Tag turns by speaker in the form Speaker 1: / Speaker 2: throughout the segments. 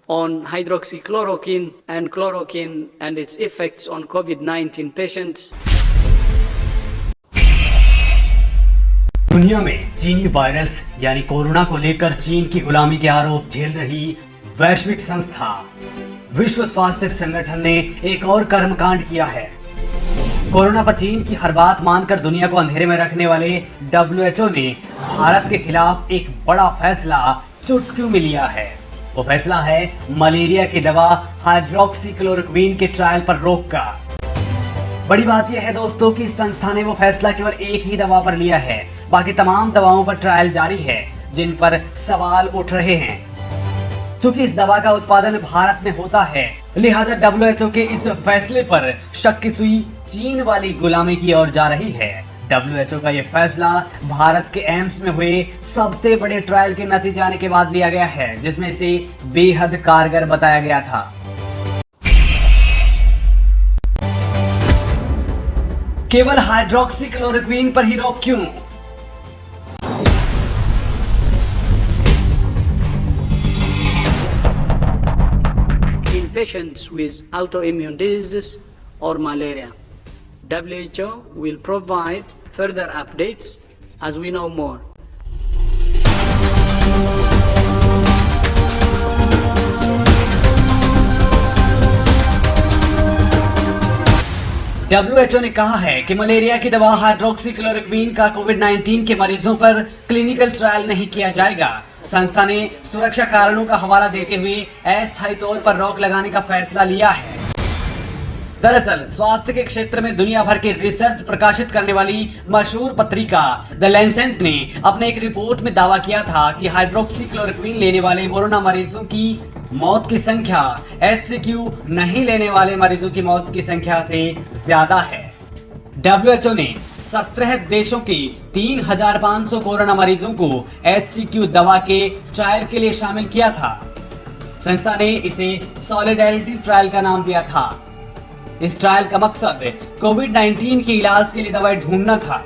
Speaker 1: on hydroxychloroquine and its effects on COVID-19 patients.
Speaker 2: दुनिया में चीनी वायरस यानी कोरोना को लेकर चीन की गुलामी के आरोप झेल रही वैश्विक संस्था विश्व स्वास्थ्य संगठन ने एक और कर्मकांड किया है। कोरोना पर चीन की हर बात मानकर दुनिया को अंधेरे में रखने वाले WHO ने भारत के खिलाफ एक बड़ा फैसला चुटकियों में लिया है। वो फैसला है मलेरिया की दवा हाइड्रोक्सीक्लोरोक्विन के ट्रायल पर रोक का। बड़ी बात यह है दोस्तों कि संस्था ने वो फैसला केवल एक ही दवा पर लिया है, बाकी तमाम दवाओं पर ट्रायल जारी है जिन पर सवाल उठ रहे हैं। चूंकि इस दवा का उत्पादन भारत में होता है, लिहाजा WHO के इस फैसले पर शक की सुई चीन वाली गुलामी की ओर जा रही है। WHO का यह फैसला भारत के एम्स में हुए सबसे बड़े ट्रायल के नतीजे आने के बाद लिया गया है, जिसमें से बेहद कारगर बताया गया था। केवल हाइड्रोक्सीक्लोरोक्विन पर ही रोक क्यों?
Speaker 1: In patients with autoimmune diseases or malaria, WHO will provide further updates as we know more.
Speaker 2: WHO ने कहा है कि मलेरिया की दवा हाइड्रोक्सीक्लोरोक्विन का कोविड-19 के मरीजों पर क्लिनिकल ट्रायल नहीं किया जाएगा। संस्था ने सुरक्षा कारणों का हवाला देते हुए अस्थायी तौर पर रोक लगाने का फैसला लिया है। दरअसल स्वास्थ्य के क्षेत्र में दुनिया भर के रिसर्च प्रकाशित करने वाली मशहूर पत्रिका द लैंसेट ने अपने एक रिपोर्ट में दावा किया था कि हाइड्रोक्सीक्लोरोक्विन लेने वाले कोरोना मरीजों की मौत की संख्या HCQ नहीं लेने वाले मरीजों की मौत की संख्या से ज्यादा है। WHO ने 17 देशों के 3,500 कोरोना मरीजों को HCQ दवा के ट्रायल के लिए शामिल किया था। संस्था ने इसे सॉलिडेरिटी ट्रायल का नाम दिया था। इस ट्रायल का मकसद कोविड-19 के इलाज के लिए दवाई ढूंढना था।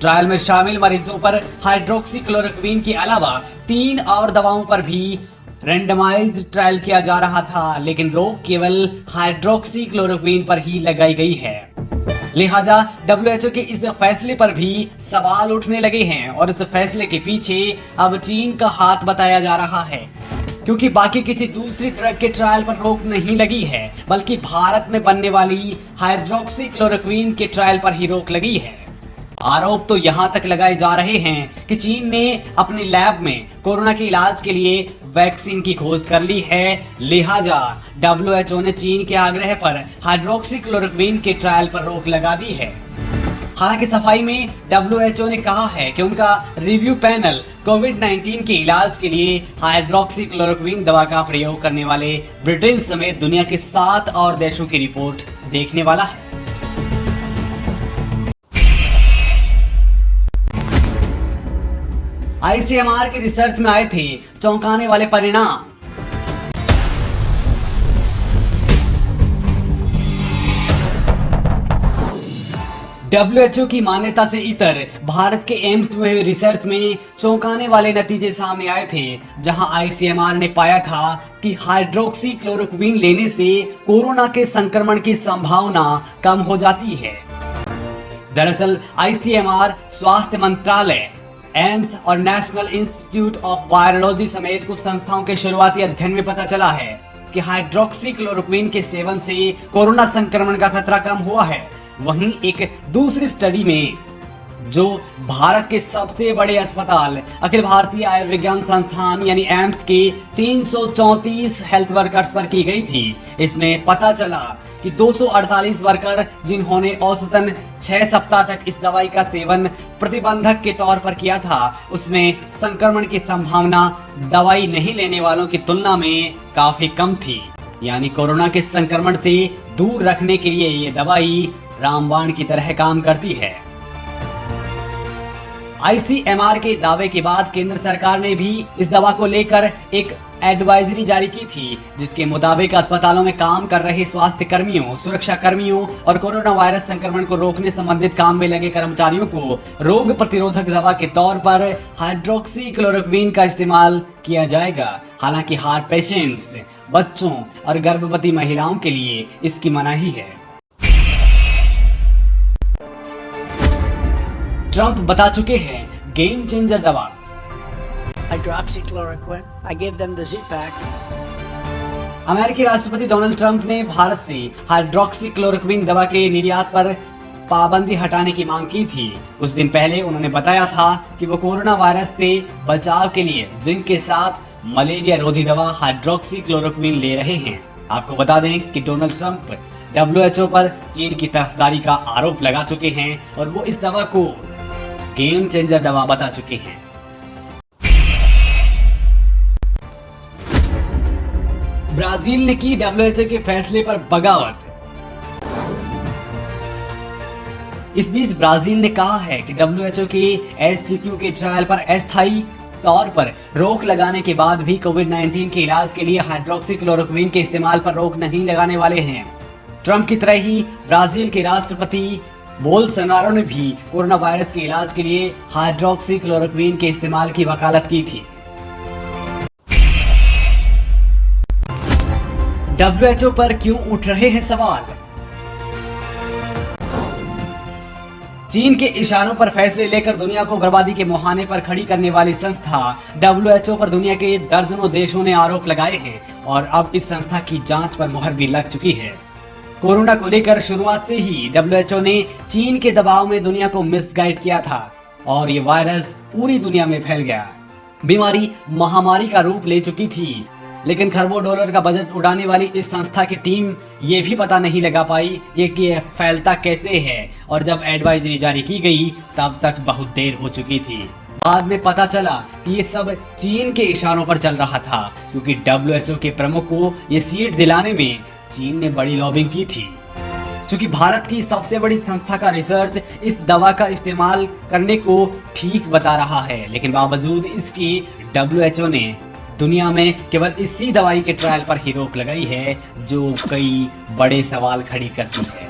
Speaker 2: ट्रायल में शामिल मरीजों पर हाइड्रोक्सीक्लोरोक्विन के अलावा 3 और दवाओं पर भी रैंडमाइज्ड ट्रायल किया जा रहा था, लेकिन रोक केवल हाइड्रोक्सीक्लोरोक्विन पर ही लगाई गई है। लिहाजा WHO के इस फैसले पर भी सवाल उठने लगे हैं और इस फैसले के पीछे अब चीन का हाथ बताया जा रहा है, क्योंकि बाकी किसी दूसरी ड्रग के ट्रायल पर रोक नहीं लगी है, बल्कि भारत में बनने वाली हाइड्रोक्सीक्लोरोक्विन के ट्रायल पर ही रोक लगी है। आरोप तो यहाँ तक लगाए जा रहे हैं कि चीन ने अपने लैब में कोरोना के इलाज के लिए वैक्सीन की खोज कर ली है, लिहाजा WHO ने चीन के आग्रह पर हाइड्रोक्सीक्लोरोक्विन के ट्रायल पर रोक लगा दी है। हालांकि सफाई में WHO ने कहा है कि उनका रिव्यू पैनल कोविड-19 के इलाज के लिए हाइड्रोक्सीक्लोरोक्विन दवा का प्रयोग करने वाले ब्रिटेन समेत दुनिया के 7 और देशों की रिपोर्ट देखने वाला है। ICMR के रिसर्च में आए थे चौंकाने वाले परिणाम। WHO की मान्यता से इतर भारत के एम्स में हुए रिसर्च में चौंकाने वाले नतीजे सामने आए थे, जहां ICMR ने पाया था कि हाइड्रोक्सीक्लोरोक्विन लेने से कोरोना के संक्रमण की संभावना कम हो जाती है। दरअसल ICMR, स्वास्थ्य मंत्रालय, एम्स और नेशनल इंस्टीट्यूट ऑफ वायरोलॉजी समेत कुछ संस्थाओं के शुरुआती अध्ययन में पता चला है कि हाइड्रोक्सीक्लोरोक्विन के सेवन से कोरोना संक्रमण का खतरा कम हुआ है। वहीं एक दूसरी स्टडी में, जो भारत के सबसे बड़े अस्पताल अखिल भारतीय आयुर्विज्ञान संस्थान यानी एम्स के 334 हेल्थ वर्कर्स पर की गई थी, इसमें पता चला कि 248 वर्कर जिन्होंने औसतन 6 सप्ताह तक इस दवाई का सेवन प्रतिबंधक के तौर पर किया था, उसमें संक्रमण की संभावना दवाई नहीं लेने वालों की तुलना में काफी कम थी। यानी कोरोना के संक्रमण से दूर रखने के लिए ये दवाई रामबाण की तरह काम करती है। ICMR के दावे के बाद केंद्र सरकार ने भी इस दवा को लेकर एक एडवाइजरी जारी की थी, जिसके मुताबिक अस्पतालों में काम कर रहे स्वास्थ्य कर्मियों, सुरक्षा कर्मियों और कोरोना वायरस संक्रमण को रोकने संबंधित काम में लगे कर्मचारियों को रोग प्रतिरोधक दवा के तौर पर हाइड्रोक्सीक्लोरोक्विन का इस्तेमाल किया जाएगा। हालांकि हार्ट पेशेंट्स, बच्चों और गर्भवती महिलाओं के लिए इसकी मनाही है। ट्रंप बता चुके हैं गेम चेंजर दवा।
Speaker 3: Hydroxychloroquine. I gave them the Z-Pack.
Speaker 2: अमेरिकी राष्ट्रपति डोनाल्ड ट्रंप ने भारत से हाइड्रोक्सीक्लोरोक्विन दवा के निर्यात पर पाबंदी हटाने की मांग की थी। कुछ दिन पहले उन्होंने बताया था कि वो कोरोना वायरस से बचाव के लिए जिंक के साथ मलेरिया रोधी दवा हाइड्रोक्सीक्लोरोक्विन ले रहे हैं। आपको बता दें कि डोनाल्ड ट्रंप WHO पर चीन की तरफदारी का आरोप लगा चुके हैं और वो इस दवा को गेम चेंजर दवा बता चुके हैं। ब्राजील ने की WHO के फैसले पर बगावत। इस बीच ब्राजील ने कहा है कि WHO के HCQ के ट्रायल पर अस्थायी तौर पर रोक लगाने के बाद भी कोविड-19 के इलाज के लिए हाइड्रोक्सीक्लोरोक्विन के इस्तेमाल पर रोक नहीं लगाने वाले हैं। ट्रंप की तरह ही ब्राजील के राष्ट्रपति बोल्सोनारो ने भी कोरोना वायरस के इलाज के लिए हाइड्रोक्सीक्लोरोक्विन के इस्तेमाल की वकालत की थी। WHO पर क्यों उठ रहे हैं सवाल? चीन के इशारों पर फैसले लेकर दुनिया को बर्बादी के मुहाने पर खड़ी करने वाली संस्था WHO पर दुनिया के दर्जनों देशों ने आरोप लगाए हैं और अब इस संस्था की जांच पर मुहर भी लग चुकी है। कोरोना को लेकर शुरुआत से ही WHO ने चीन के दबाव में दुनिया को मिसगाइड किया था और ये वायरस पूरी दुनिया में फैल गया। बीमारी महामारी का रूप ले चुकी थी, लेकिन खरबों डॉलर का बजट उड़ाने वाली इस संस्था की टीम ये भी पता नहीं लगा पाई कि ये फैलता कैसे है और जब एडवाइजरी जारी की गई तब तक बहुत देर हो चुकी थी। बाद में पता चला कि ये सब चीन के इशारों पर चल रहा था, क्योंकि WHO के प्रमुख को ये सीट दिलाने में चीन ने बड़ी लॉबिंग की थी। चूंकि भारत की सबसे बड़ी संस्था का रिसर्च इस दवा का इस्तेमाल करने को ठीक बता रहा है, लेकिन बावजूद इसकी WHO ने दुनिया में केवल इसी दवाई के ट्रायल पर ही रोक लगाई है, जो कई बड़े सवाल खड़ी करती है।